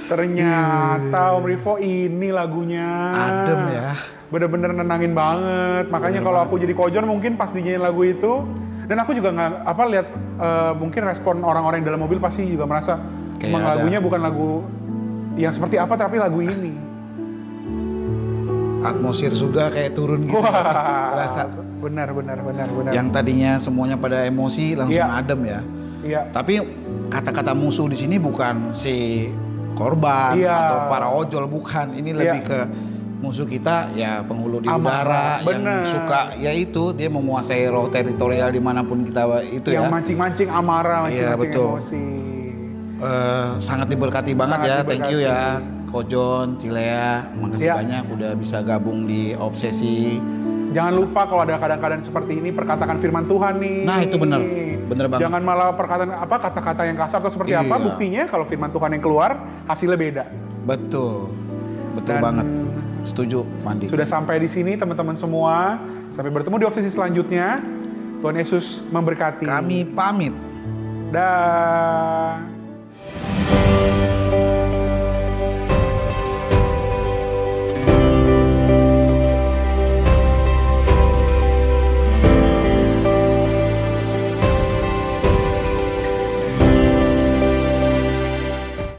Ternyata Om Rivo ini lagunya. Adem ya. Bener-bener nenangin banget. Makanya kalau aku jadi Kojon mungkin pas dinyanyiin lagu itu, dan aku juga nggak lihat mungkin respon orang-orang yang dalam mobil pasti juga merasa Kayak emang ada. lagunya bukan lagu yang seperti apa, tapi lagu ini. Atmosfer surga kayak turun gitu. Wah, Rasa benar. yang tadinya semuanya pada emosi langsung Iya. adem ya. Iya. Tapi kata-kata musuh di sini bukan si korban Iya. atau para ojol, bukan. Ini lebih Iya. ke musuh kita ya penghulu di Amarah, udara yang bener. suka ya itu dia menguasai roh teritorial dimanapun kita itu Yang ya. mancing-mancing amarah, Iya, mancing-mancing betul. emosi. Sangat diberkati banget Sangat ya, diberkati. thank you ya Kojon, Cilea, makasih Iya. banyak udah bisa gabung di Obsesi. Jangan lupa kalau ada keadaan-keadaan seperti ini, perkatakan firman Tuhan nih. Nah, itu bener banget. Jangan malah kata-kata yang kasar atau seperti apa. Iya. Buktinya kalau firman Tuhan yang keluar hasilnya beda. Betul Dan banget, setuju Fandi. Sudah sampai di sini teman-teman semua. Sampai bertemu di obsesi selanjutnya. Tuhan Yesus memberkati. Kami pamit. Dah.